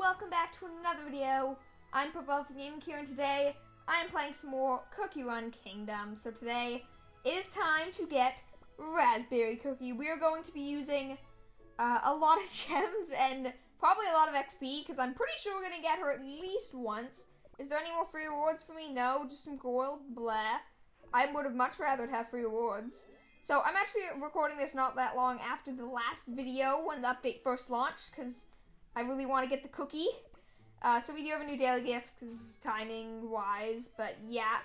welcome back to another video. I'm Purple Gaming here, and today I am playing some more Cookie Run Kingdom. So today it is time to get Raspberry Cookie. We are going to be using a lot of gems and probably a lot of XP, because I'm pretty sure we're going to get her at least once. Is there any more free rewards for me? No, just some gold, blah. I would have much rather have free rewards. So I'm actually recording this not that long after the last video when the update first launched, because I really want to get the cookie. So we do have a new daily gift, because timing-wise, but yeah,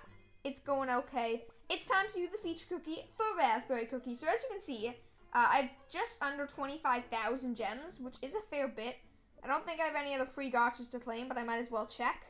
it's going okay. It's time to do the feature cookie for Raspberry Cookie. So as you can see, I've just under 25,000 gems, which is a fair bit. I don't think I have any other free gachas to claim, but I might as well check,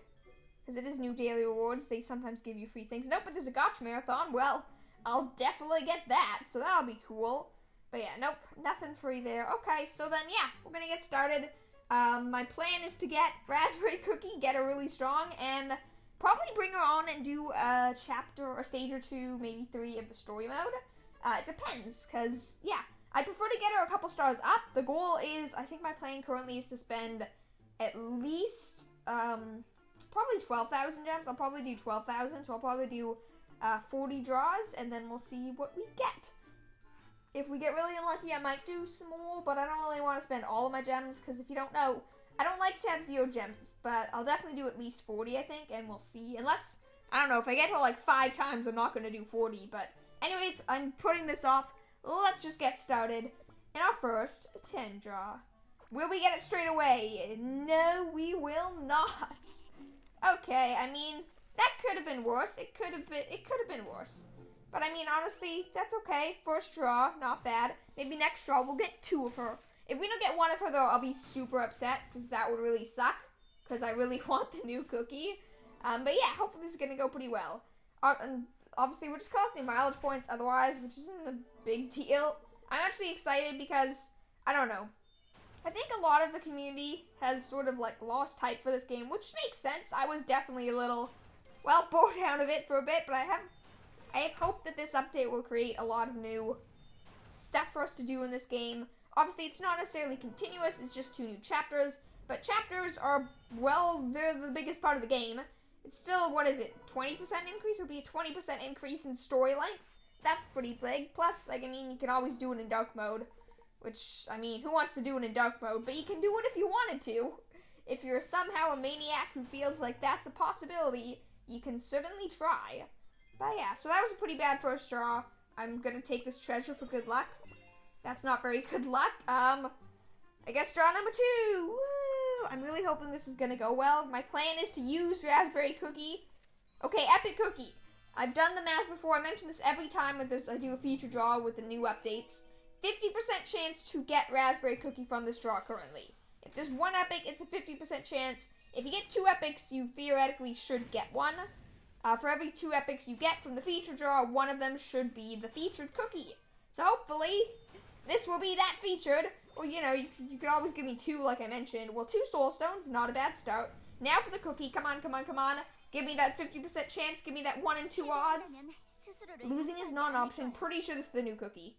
because it is new daily rewards. They sometimes give you free things. Nope, but there's a gacha marathon. Well, I'll definitely get that, so that'll be cool. But yeah, nope, nothing free there. Okay, so then yeah, we're gonna get started. My plan is to get Raspberry Cookie, get her really strong, and probably bring her on and do a chapter or a stage or two, maybe 3 of the story mode. It depends, because, yeah, I prefer to get her a couple stars up. The goal is, I think my plan currently is to spend at least, probably 12,000 gems. I'll probably do 12,000, so I'll probably do 40 draws, and then we'll see what we get. If we get really unlucky, I might do some more, but I don't really want to spend all of my gems, because if you don't know, I don't like to have 0 gems, but I'll definitely do at least 40, I think, and we'll see. Unless, I don't know, if I get her like 5 times, I'm not going to do 40, but anyways, I'm putting this off. Let's just get started in our first 10 draw. Will we get it straight away? No, we will not. Okay, I mean, that could have been worse. It could have been worse. But I mean, honestly, that's okay. First draw, not bad. Maybe next draw, we'll get 2 of her. If we don't get 1 of her, though, I'll be super upset, because that would really suck, because I really want the new cookie. But yeah, hopefully this is going to go pretty well. And obviously, we're just collecting mileage points otherwise, which isn't a big deal. I'm actually excited because, I don't know, I think a lot of the community has sort of, like, lost hype for this game, which makes sense. I was definitely a little, well, bored out of it for a bit, but I have hope that this update will create a lot of new stuff for us to do in this game. Obviously, it's not necessarily continuous, it's just 2 new chapters, but chapters are, well, they're the biggest part of the game. It's still, what is it, 20% increase? It'll be a 20% increase in story length. That's pretty big. Plus, like, I mean, you can always do it in dark mode, which, I mean, who wants to do it in dark mode? But you can do it if you wanted to. If you're somehow a maniac who feels like that's a possibility, you can certainly try. But yeah, so that was a pretty bad first draw. I'm gonna take this treasure for good luck. That's not very good luck. I guess draw number 2. Woo! I'm really hoping this is gonna go well. My plan is to use Raspberry Cookie. Okay, Epic Cookie. I've done the math before. I mention this every time I do a feature draw with the new updates. 50% chance to get Raspberry Cookie from this draw currently. If there's 1 epic, it's a 50% chance. If you get 2 epics, you theoretically should get 1. For every 2 epics you get from the feature draw, 1 of them should be the featured cookie. So hopefully, this will be that featured. Or, you know, you could always give me 2, like I mentioned. Well, 2 soul stones, not a bad start. Now for the cookie. Come on, come on, come on. Give me that 50% chance. Give me that 1 in 2 odds. Losing is not an option. Pretty sure this is the new cookie.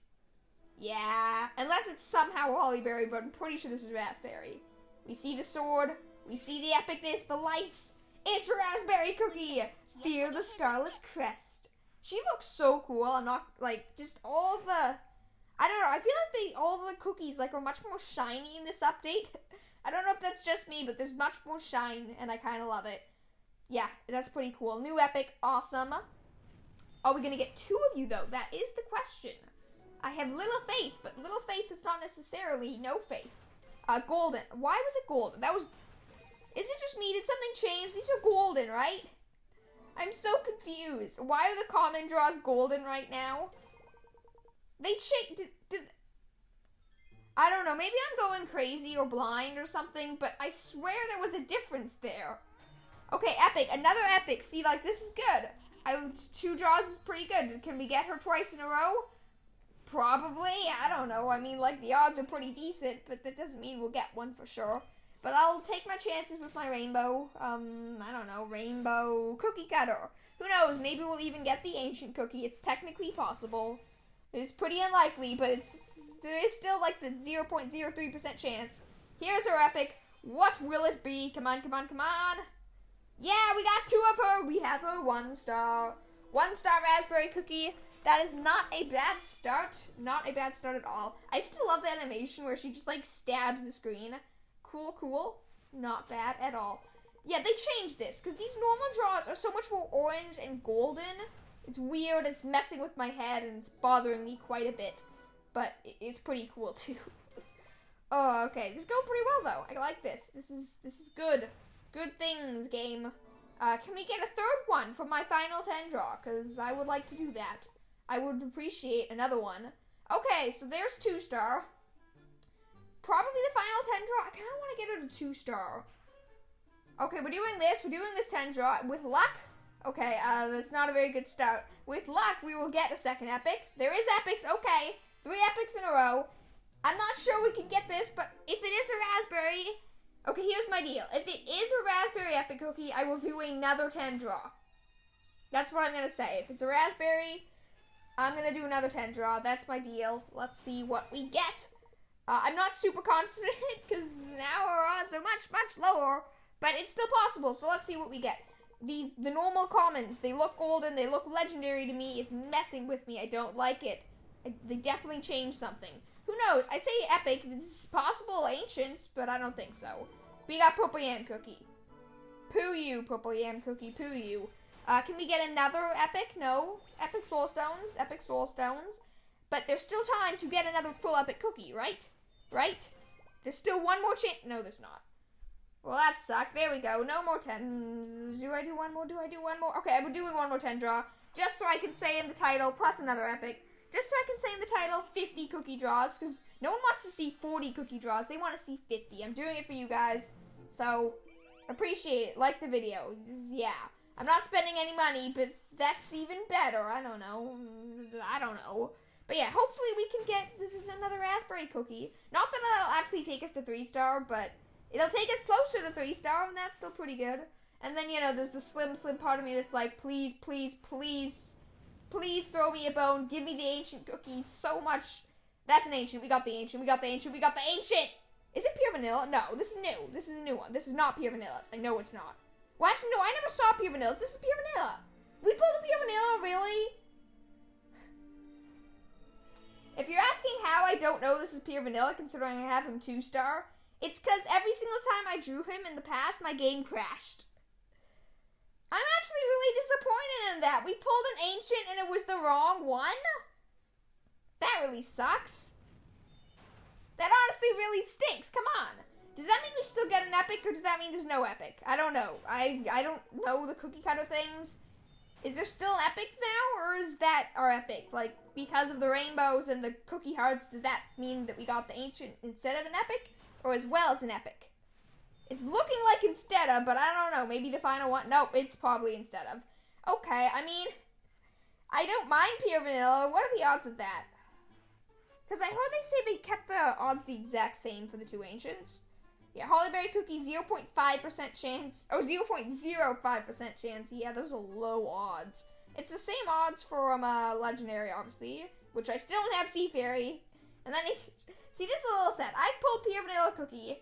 Yeah, unless it's somehow Hollyberry, but I'm pretty sure this is Raspberry. We see the sword. We see the epicness, the lights. It's Raspberry Cookie. Fear the Scarlet Crest. She looks so cool. I'm not, like, just all the, I don't know, I feel like all the cookies, like, are much more shiny in this update. I don't know if that's just me, but there's much more shine, and I kind of love it. Yeah, that's pretty cool. New epic, awesome. Are we gonna get 2 of you, though? That is the question. I have little faith, but little faith is not necessarily no faith. Golden. Why was it golden? That was, is it just me? Did something change? These are golden, right? I'm so confused. Why are the common draws golden right now? They changed. I don't know. Maybe I'm going crazy or blind or something, but I swear there was a difference there. Okay, epic. Another epic. See, like, this is good. 2 draws is pretty good. Can we get her twice in a row? Probably. I don't know. I mean, like, the odds are pretty decent, but that doesn't mean we'll get 1 for sure. But I'll take my chances with my rainbow, I don't know, rainbow cookie cutter. Who knows, maybe we'll even get the ancient cookie. It's technically possible. It's pretty unlikely, but there is still like the 0.03% chance. Here's our epic. What will it be? Come on, come on, come on. Yeah, we got 2 of her. We have her 1 star. 1 star raspberry cookie. That is not a bad start. Not a bad start at all. I still love the animation where she just like stabs the screen. Cool, cool. Not bad at all. Yeah, they changed this because these normal draws are so much more orange and golden. It's weird. It's messing with my head and it's bothering me quite a bit. But it's pretty cool too. Oh, okay. This is going pretty well though. I like this. This is good. Good things, game. Can we get a 3rd one for my final 10 draw? Because I would like to do that. I would appreciate another one. Okay, so there's 2 star. Probably the final 10 draw. I kind of want to get her to 2 star. Okay, we're doing this. We're doing this 10 draw. With luck. Okay, that's not a very good start. With luck, we will get a 2nd epic. There is epics. Okay, 3 epics in a row. I'm not sure we can get this, but if it is a raspberry... Okay, here's my deal. If it is a raspberry epic cookie, I will do another 10 draw. That's what I'm going to say. If it's a raspberry, I'm going to do another 10 draw. That's my deal. Let's see what we get. I'm not super confident because now our odds are much, much lower, but it's still possible, so let's see what we get. The normal commons, they look golden, they look legendary to me. It's messing with me. I don't like it. They definitely changed something. Who knows? I say epic. This is possible ancients, but I don't think so. We got purple yam cookie. Poo you, purple yam cookie. Poo you. Can we get another epic? No. Epic soul stones. Epic soul stones. But there's still time to get another full epic cookie, right? Right? There's still one more chance. No, there's not. Well, that sucked. There we go. No more 10. Do I do one more? Do I do one more? Okay, I'm doing one more 10 draw. Just so I can say in the title, plus another epic. Just so I can say in the title, 50 cookie draws, because no one wants to see 40 cookie draws. They want to see 50. I'm doing it for you guys, so appreciate it. Like the video. Yeah. I'm not spending any money, but that's even better. I don't know. But yeah, hopefully we can get another raspberry cookie. Not that it'll actually take us to 3 star, but it'll take us closer to 3 star, and that's still pretty good. And then, you know, there's the slim part of me that's like, please, please, please... Please throw me a bone. Give me the ancient cookies so much. That's an ancient. We got the ancient. We got the ancient. We got the ancient. Is it pure vanilla? No, this is new. This is a new one. This is not pure vanillas. I know it's not. Well, actually, no, I never saw pure vanillas. This is pure vanilla. We pulled a pure vanilla, really? If you're asking how I don't know this is pure vanilla, considering I have him 2 star, it's because every single time I drew him in the past, my game crashed. I'm actually really disappointed in that. We pulled an ancient and it was the wrong one? That really sucks. That honestly really stinks. Come on. Does that mean we still get an epic or does that mean there's no epic? I don't know. I don't know the cookie cutter things. Is there still epic now or is that our epic? Like, because of the rainbows and the cookie hearts, does that mean that we got the ancient instead of an epic? Or as well as an epic? It's looking like instead of, but I don't know. Maybe the final one. Nope, it's probably instead of. Okay, I mean, I don't mind pure vanilla. What are the odds of that? Because I heard they say they kept the odds the exact same for the 2 ancients. Yeah, Hollyberry Cookie, 0.5% chance. Oh, 0.05% chance. Yeah, those are low odds. It's the same odds for Legendary, obviously, which I still don't have Sea Fairy. And then, see, this is a little sad. I pulled Pure Vanilla Cookie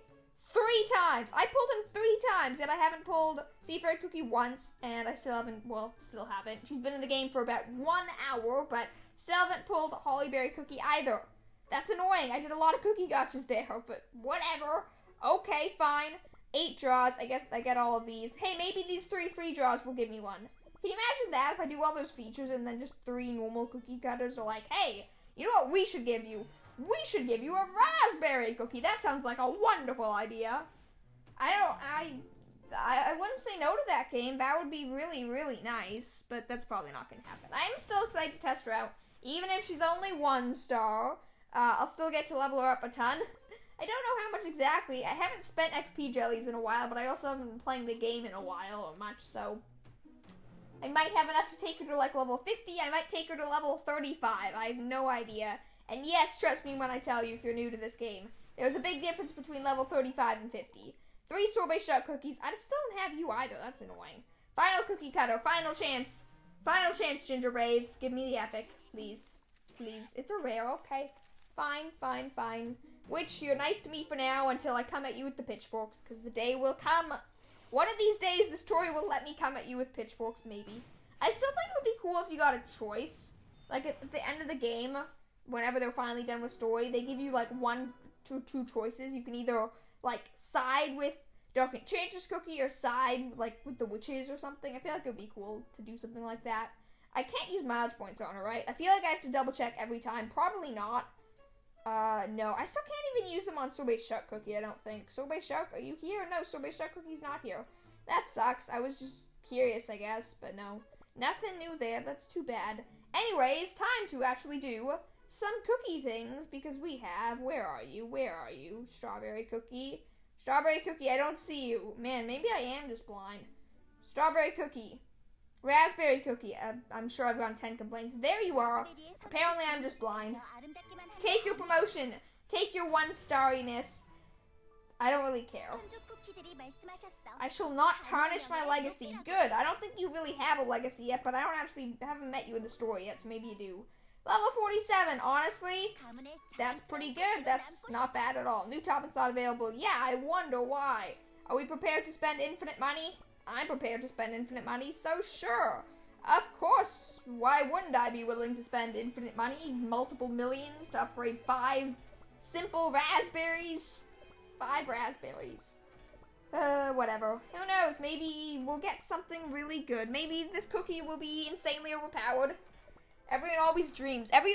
3 times. I pulled him 3 times, yet I haven't pulled Sea Fairy Cookie once, and I still haven't, still haven't. She's been in the game for about 1 hour, but still haven't pulled Hollyberry Cookie either. That's annoying. I did a lot of cookie gotchas there, but whatever. Okay, fine. 8 draws. I guess I get all of these. Hey, maybe these 3 free draws will give me one. Can you imagine that if I do all those features and then just 3 normal cookie cutters are like, hey, you know what we should give you? We should give you a raspberry cookie. That sounds like a wonderful idea. I wouldn't say no to that game. That would be really, really nice, but that's probably not going to happen. I'm still excited to test her out. Even if she's only 1 star, I'll still get to level her up a ton. I don't know how much exactly. I haven't spent XP jellies in a while, but I also haven't been playing the game in a while or much, so I might have enough to take her to like level 50. I might take her to level 35. I have no idea. And yes, trust me when I tell you if you're new to this game, there's a big difference between level 35 and 50. 3 sorbet shot cookies. I still don't have you either. That's annoying. Final cookie cutter. Final chance. Final chance, Ginger Brave. Give me the epic, please. Please. It's a rare. Okay. Fine, fine, fine. which you're nice to me for now until I come at you with the pitchforks, because the day will come. One of these days, the story will let me come at you with pitchforks, maybe. I still think it would be cool if you got a choice. Like, at the end of the game, whenever they're finally done with story, they give you, like, 1 to 2 choices. You can either, like, side with Dark Enchantress Cookie or side, like, with the witches or something. I feel like it would be cool to do something like that. I can't use mileage points on her, right? I feel like I have to double check every time. Probably not. No. I still can't even use them on Sorbet Shark Cookie, I don't think. Sorbet Shark, are you here? No, Sorbet Shark Cookie's not here. That sucks. I was just curious, I guess, but no. Nothing new there. That's too bad. Anyways, time to actually do some cookie things, because we have... Where are you? Where are you? Strawberry Cookie. Strawberry Cookie, I don't see you. Man, maybe I am just blind. Strawberry Cookie. Raspberry Cookie. I'm sure I've gotten 10 complaints. There you are. Apparently I'm just blind. Take your promotion. Take your 1-starriness. I don't really care. I shall not tarnish my legacy. Good. I don't think you really have a legacy yet, but I haven't met you in the story yet, so maybe you do. Level 47. Honestly, that's pretty good. That's not bad at all. New topics not available. Yeah, I wonder why. Are we prepared to spend infinite money? I'm prepared to spend infinite money, so sure. Of course. Why wouldn't I be willing to spend infinite money? Multiple millions to upgrade 5 simple raspberries? 5 raspberries. Whatever. Who knows? Maybe we'll get something really good. Maybe this cookie will be insanely overpowered. Everyone always dreams. Every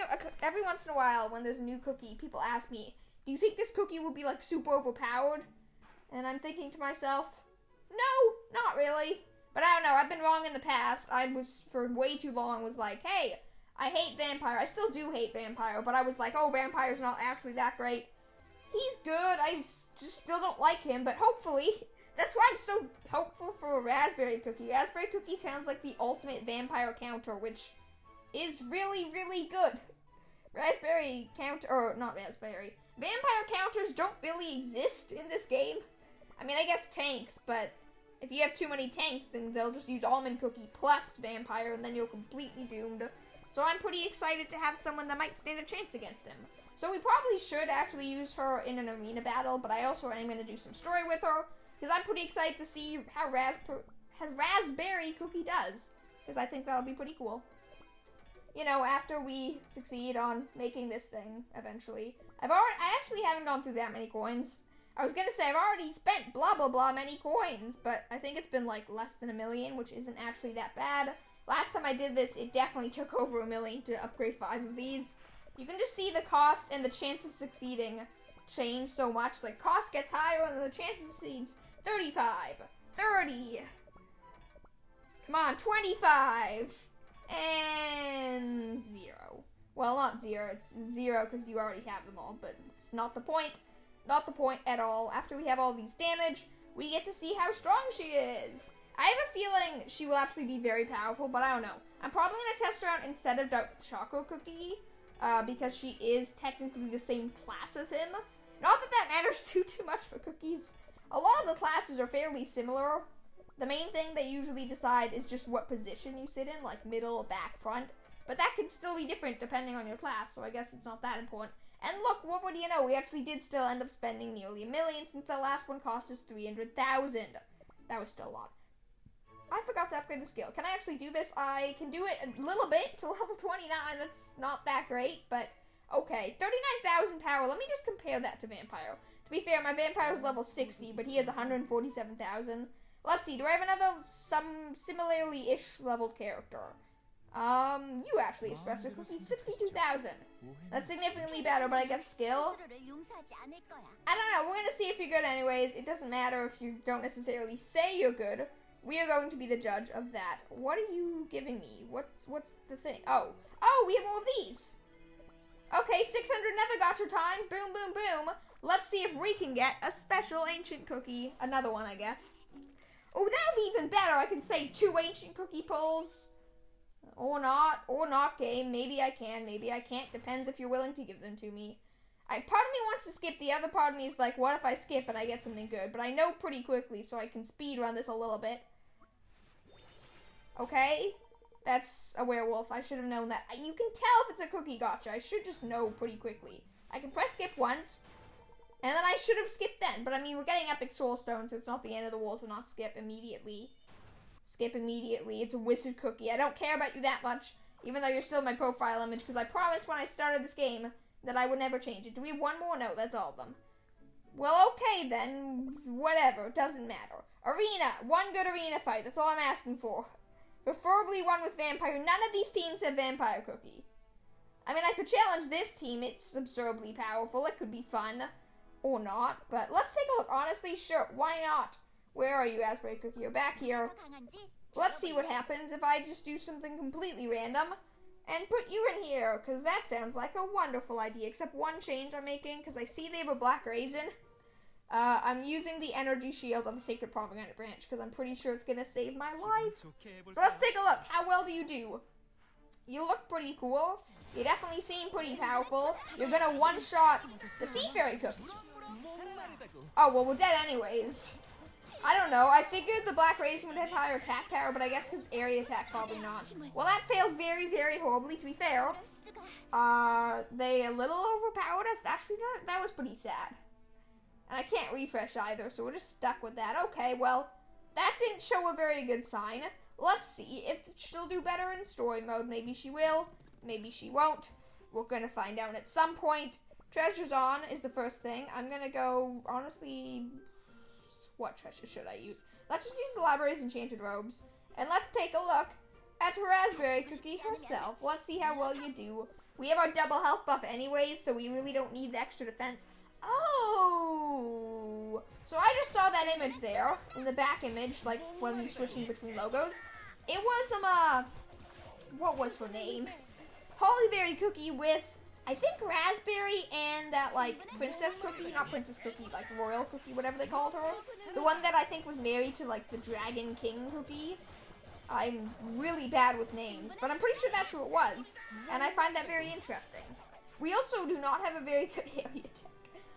once in a while, when there's a new cookie, people ask me, do you think this cookie will be, like, super overpowered? And I'm thinking to myself, no, not really. But I don't know, I've been wrong in the past. I was, for way too long, was like, hey, I hate Vampire. I still do hate Vampire, but I was like, oh, Vampire's not actually that great. He's good, I just still don't like him, but hopefully, that's why I'm so hopeful for a Raspberry Cookie. Raspberry Cookie sounds like the ultimate vampire counter, which is really, really good. Raspberry counter, or not raspberry. Vampire counters don't really exist in this game. I mean, I guess tanks, but if you have too many tanks, then they'll just use Almond Cookie plus Vampire, and then you're completely doomed. So I'm pretty excited to have someone that might stand a chance against him. So we probably should actually use her in an arena battle, but I also am going to do some story with her, because I'm pretty excited to see how Raspberry Cookie does, because I think that'll be pretty cool. You know, after we succeed on making this thing, eventually. I actually haven't gone through that many coins. I was gonna say, I've already spent blah blah blah many coins, but I think it's been like less than 1 million, which isn't actually that bad. Last time I did this, it definitely took over 1 million to upgrade 5 of these. You can just see the cost and the chance of succeeding change so much. Like, cost gets higher and the chance of succeeds 35, 30, come on, 25, and 0. Well, not 0, it's 0 because you already have them all, but it's not the point. Not the point at all. After we have all these damage, we get to see how strong she is. I have a feeling she will actually be very powerful, but I don't know. I'm probably going to test her out instead of Dark Choco Cookie, because she is technically the same class as him. Not that that matters too much for cookies. A lot of the classes are fairly similar. The main thing they usually decide is just what position you sit in, like middle, back, front. But that can still be different depending on your class, so I guess it's not that important. And look, what do you know? We actually did still end up spending nearly 1 million since the last one cost us 300,000. That was still a lot. I forgot to upgrade the skill. Can I actually do this? I can do it a little bit to level 29. That's not that great, but okay. 39,000 power. Let me just compare that to Vampire. To be fair, my Vampire is level 60, but he has 147,000. Let's see. Do I have another similarly-ish leveled character? You actually, Espresso Cookie, 62,000. That's significantly better, but I guess skill? I don't know, we're gonna see if you're good anyways. It doesn't matter if you don't necessarily say you're good. We are going to be the judge of that. What are you giving me? What's the thing? Oh, we have more of these. Okay, 600 Nether Gacha time. Boom, boom, boom. Let's see if we can get a special Ancient Cookie. Another one, I guess. Oh, that would be even better. I can say 2 Ancient Cookie pulls. Or not game. Maybe I can, maybe I can't. Depends if you're willing to give them to me. Part of me wants to skip, the other part of me is like, what if I skip and I get something good? But I know pretty quickly, so I can speed run this a little bit. Okay, that's a werewolf. I should have known that. You can tell if it's a cookie gacha. I should just know pretty quickly. I can press skip once, And then I should have skipped then. But I mean, we're getting epic soul stone, so it's not the end of the world to not skip immediately. Skip immediately. It's a wizard cookie. I don't care about you that much, even though you're still my profile image, because I promised when I started this game that I would never change it. Do we have one more? No, that's all of them. Well, okay then. Whatever. Doesn't matter. Arena. One good arena fight. That's all I'm asking for. Preferably one with vampire. None of these teams have vampire cookie. I mean, I could challenge this team. It's absurdly powerful. It could be fun. Or not. But let's take a look. Honestly, sure. Why not? Where are you, Raspberry Cookie? You're back here. Let's see what happens if I just do something completely random and put you in here, because that sounds like a wonderful idea, except one change I'm making, because I see they have a black raisin. I'm using the energy shield on the Sacred Pomegranate Branch, because I'm pretty sure it's going to save my life. So let's take a look. How well do you do? You look pretty cool. You definitely seem pretty powerful. You're going to one-shot the Sea Fairy Cookie. Oh, well, we're dead anyways. I don't know. I figured the Black Raisin would have higher attack power, but I guess his area attack probably not. Well, that failed very, very horribly, to be fair. They a little overpowered us. Actually, that was pretty sad. And I can't refresh either, so we're just stuck with that. Okay, well, that didn't show a very good sign. Let's see if she'll do better in story mode. Maybe she will. Maybe she won't. We're gonna find out at some point. Treasures on is the first thing. I'm gonna go, honestly, what treasure should I use? Let's just use the library's enchanted robes. And let's take a look at Raspberry Cookie herself. Let's see how well you do. We have our double health buff anyways, so we really don't need the extra defense. Oh! So I just saw that image there, in the back image, like when we switching between logos. It was, what was her name? Hollyberry Cookie with, I think, Raspberry and that, like, Princess Cookie, not Princess Cookie, like, Royal Cookie, whatever they called her. The one that I think was married to, like, the Dragon King Cookie. I'm really bad with names, but I'm pretty sure that's who it was, and I find that very interesting. We also do not have a very good area attack.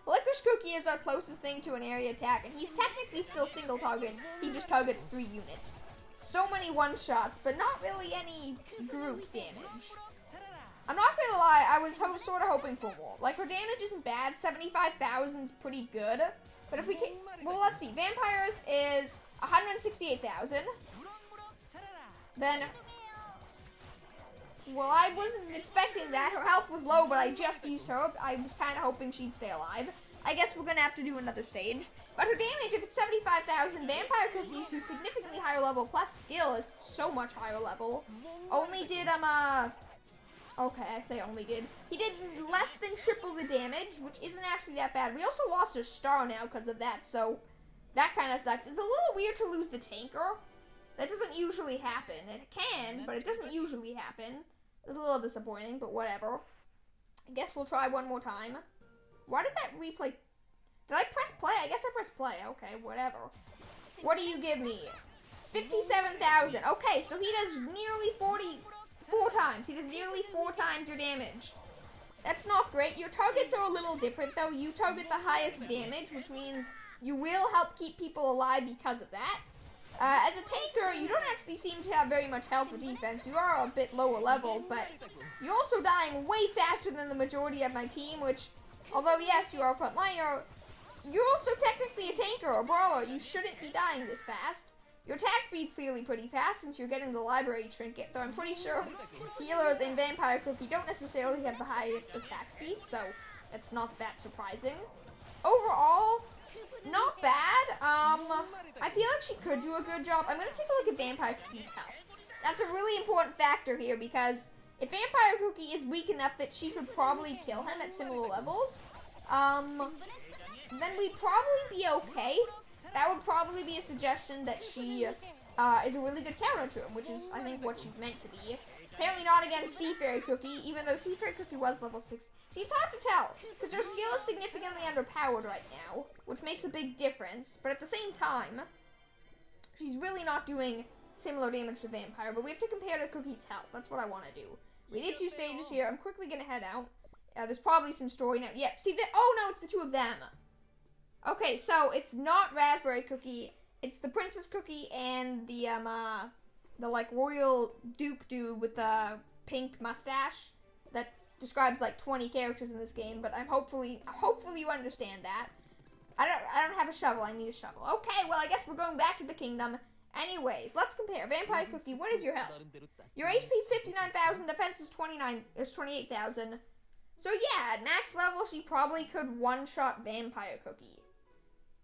Licorice Cookie is our closest thing to an area attack, and he's technically still single target. He just targets 3 units. So many one-shots, but not really any group damage. I'm not gonna lie, I was sort of hoping for more. Like, her damage isn't bad, 75,000's pretty good. But if we can, well, let's see, Vampires is 168,000. Then, well, I wasn't expecting that. Her health was low, but I just used her. I was kind of hoping she'd stay alive. I guess we're gonna have to do another stage. But her damage, if it's 75,000, Vampire Cookies, who's significantly higher level, plus skill is so much higher level, only did, okay, I say only did. He did less than triple the damage, which isn't actually that bad. We also lost a star now because of that, so that kind of sucks. It's a little weird to lose the tanker. That doesn't usually happen. It can, but it doesn't usually happen. It's a little disappointing, but whatever. I guess we'll try one more time. Why did that replay? Did I press play? I guess I pressed play. Okay, whatever. What do you give me? 57,000. Okay, so he does nearly 4 times. He does nearly 4 times your damage. That's not great. Your targets are a little different, though. You target the highest damage, which means you will help keep people alive because of that. As a tanker, you don't actually seem to have very much health or defense. You are a bit lower level, but you're also dying way faster than the majority of my team, which, although yes, you are a frontliner, you're also technically a tanker or brawler. You shouldn't be dying this fast. Your attack speed's clearly pretty fast since you're getting the library trinket, though I'm pretty sure healers in Vampire Cookie don't necessarily have the highest attack speed, so it's not that surprising. Overall, not bad. I feel like she could do a good job. I'm going to take a look at Vampire Cookie's health. That's a really important factor here, because if Vampire Cookie is weak enough that she could probably kill him at similar levels, then we'd probably be okay. That would probably be a suggestion that she is a really good counter to him, which is, I think, what she's meant to be. Apparently not against Sea Fairy Cookie, even though Sea Fairy Cookie was level 6. See, it's hard to tell, because her skill is significantly underpowered right now, which makes a big difference, but at the same time, she's really not doing similar damage to Vampire, but we have to compare to Cookie's health. That's what I want to do. We did 2 stages here. I'm quickly going to head out. There's probably some story now. Yep, see, oh no, it's the 2 of them. Okay, so it's not Raspberry Cookie, it's the Princess Cookie and the like, royal Duke dude with the pink mustache that describes like 20 characters in this game, but hopefully you understand that. I don't have a shovel. I need a shovel. Okay, well, I guess we're going back to the kingdom. Anyways, let's compare. Vampire Cookie, what is your health? Your HP is 59,000, defense is 28,000. So yeah, at max level, she probably could one-shot Vampire Cookie.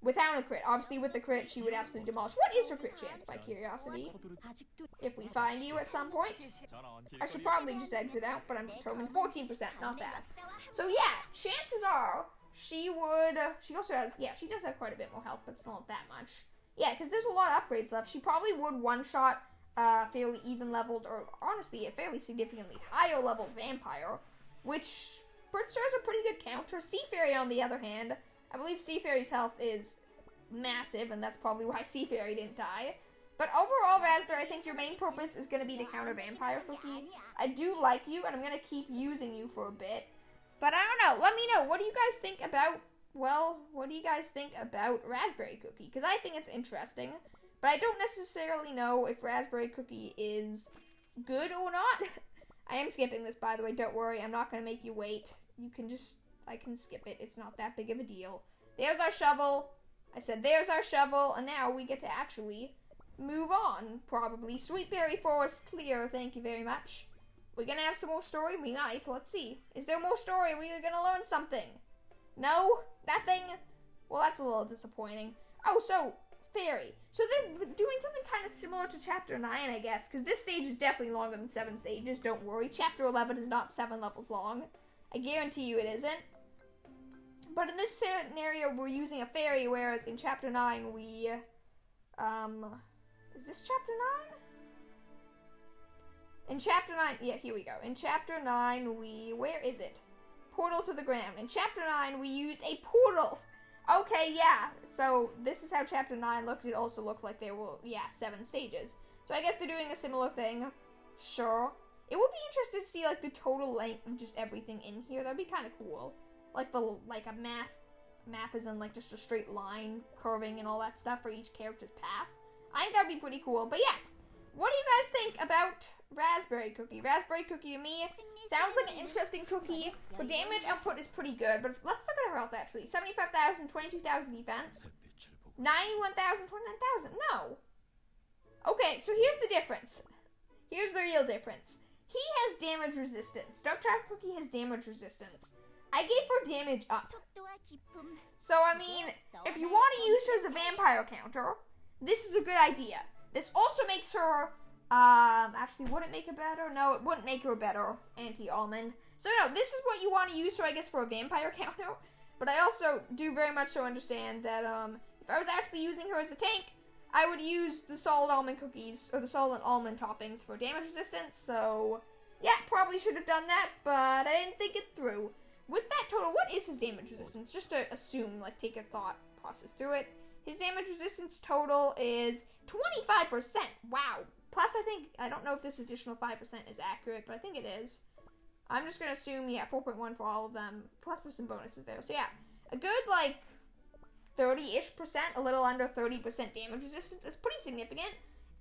Without a crit. Obviously, with the crit, she would absolutely demolish. What is her crit chance, by curiosity? If we find you at some point. I should probably just exit out, but I'm determined. 14%, not bad. So yeah, chances are, she would, she also has, yeah, she does have quite a bit more health, but still not that much. Yeah, because there's a lot of upgrades left. She probably would one-shot fairly even-leveled, or honestly, a fairly significantly higher-leveled vampire, which puts her as a pretty good counter. Sea Fairy, on the other hand, I believe Sea Fairy's health is massive, and that's probably why Sea Fairy didn't die. But overall, Raspberry, I think your main purpose is going to be to counter Vampire Cookie. I do like you, and I'm going to keep using you for a bit. But I don't know. Let me know. What do you guys think about, well, what do you guys think about Raspberry Cookie? Because I think it's interesting, but I don't necessarily know if Raspberry Cookie is good or not. I am skipping this, by the way. Don't worry. I'm not going to make you wait. You can just, I can skip it. It's not that big of a deal. There's our shovel. I said there's our shovel, and now we get to actually move on, probably. Sweet Berry Forest clear. Thank you very much. We're going to have some more story? We might. Let's see. Is there more story? Are we going to learn something? No? Nothing? Well, that's a little disappointing. Oh, so, Fairy. So they're doing something kind of similar to Chapter 9, I guess, because this stage is definitely longer than 7 stages, don't worry. Chapter 11 is not 7 levels long. I guarantee you it isn't. But in this scenario, we're using a fairy, whereas in Chapter 9, we, is this Chapter 9? In Chapter 9, yeah, here we go. In Chapter 9, where is it? Portal to the ground. In Chapter 9, we used a portal. Okay, yeah. So, this is how Chapter 9 looked. It also looked like there were, 7 stages. So, I guess they're doing a similar thing. Sure. It would be interesting to see, like, the total length of just everything in here. That'd be kind of cool. Like, a map is in, like, just a straight line, curving and all that stuff for each character's path. I think that'd be pretty cool. But, yeah. What do you guys think about Raspberry Cookie? Raspberry Cookie to me sounds like an interesting cookie. Her damage output is pretty good, but let's look at her health actually. 75,000, 22,000 defense. 91,000, 29,000. No. Okay, so here's the difference. Here's the real difference. He has damage resistance. Dark Chocolate Cookie has damage resistance. I gave her damage up. So, I mean, if you want to use her as a vampire counter, this is a good idea. This also makes her, actually, would it make it better? No, it wouldn't make her a better anti-almond. So, no, this is what you want to use her, I guess, for a vampire counter. But I also do very much so understand that, if I was actually using her as a tank, I would use the solid almond cookies, or the solid almond toppings for damage resistance. So, yeah, probably should have done that, but I didn't think it through. With that total, what is his damage resistance? Just to assume, like, take a thought process through it. His damage resistance total is 25%. Wow. Plus, I don't know if this additional 5% is accurate, but I think it is. I'm just going to assume, 4.1 for all of them. Plus, there's some bonuses there. So, yeah, a good, like, 30-ish%, a little under 30% damage resistance is pretty significant.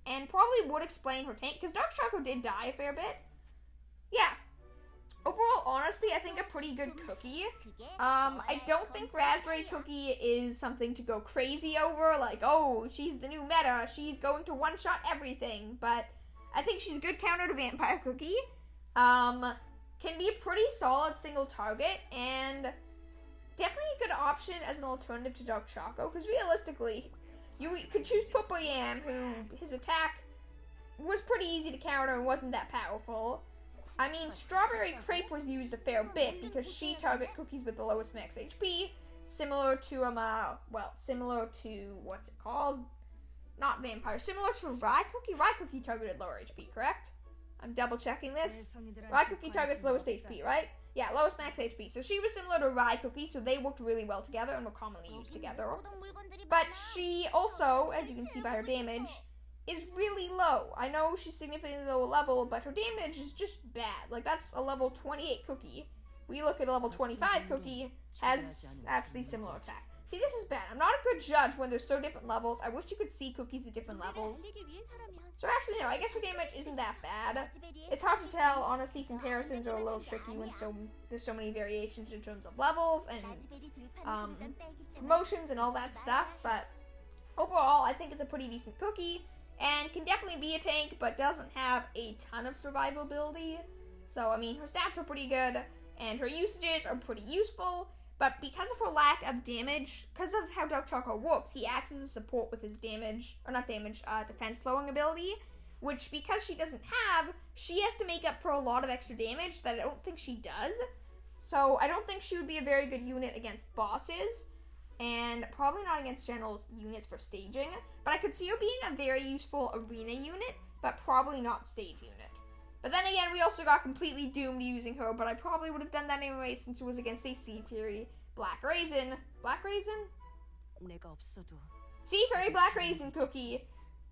And probably would explain her tank, because Dark Choco did die a fair bit. Yeah. Overall, honestly, I think a pretty good cookie. I don't think Raspberry Cookie is something to go crazy over, like, oh, she's the new meta, she's going to one-shot everything, but I think she's a good counter to Vampire Cookie. Can be a pretty solid single target, and definitely a good option as an alternative to Dark Choco, because realistically, you could choose Purple Yam, who, his attack was pretty easy to counter and wasn't that powerful. I mean, Strawberry Crepe was used a fair bit because she target cookies with the lowest max HP, similar to, similar to, what's it called? Not Vampire, similar to Rye Cookie? Rye Cookie targeted lower HP, correct? I'm double checking this. Rye Cookie targets lowest HP, right? Yeah, lowest max HP. So she was similar to Rye Cookie, so they worked really well together and were commonly used together. But she also, as you can see by her damage, is really low. I know she's significantly lower level, but her damage is just bad. Like, that's a level 28 cookie. We look at a level 25 cookie, has actually similar attack. See, this is bad. I'm not a good judge when there's so different levels. I wish you could see cookies at different levels. So actually, no, I guess her damage isn't that bad. It's hard to tell, honestly. Comparisons are a little tricky when there's so many variations in terms of levels and promotions and all that stuff, but overall, I think it's a pretty decent cookie, and can definitely be a tank, but doesn't have a ton of survivability. So, I mean, her stats are pretty good, and her usages are pretty useful, but because of her lack of damage, because of how Dark Choco works, he acts as a support with his defense slowing ability, which, because she doesn't have, she has to make up for a lot of extra damage that I don't think she does. So, I don't think she would be a very good unit against bosses, and probably not against general units for staging, but I could see her being a very useful arena unit, but probably not stage unit. But then again, we also got completely doomed using her, but I probably would have done that anyway since it was against a Sea Fury Black Raisin. Black Raisin? Sea Fury Black Raisin cookie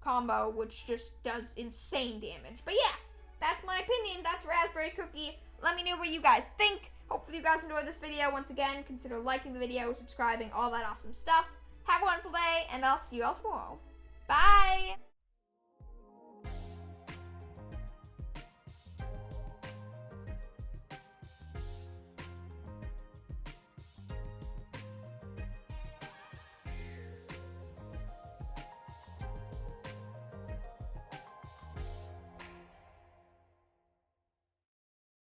combo, which just does insane damage. But yeah, that's my opinion. That's Raspberry Cookie. Let me know what you guys think. Hopefully you guys enjoyed this video. Once again, consider liking the video, subscribing, all that awesome stuff. Have a wonderful day, and I'll see you all tomorrow. Bye!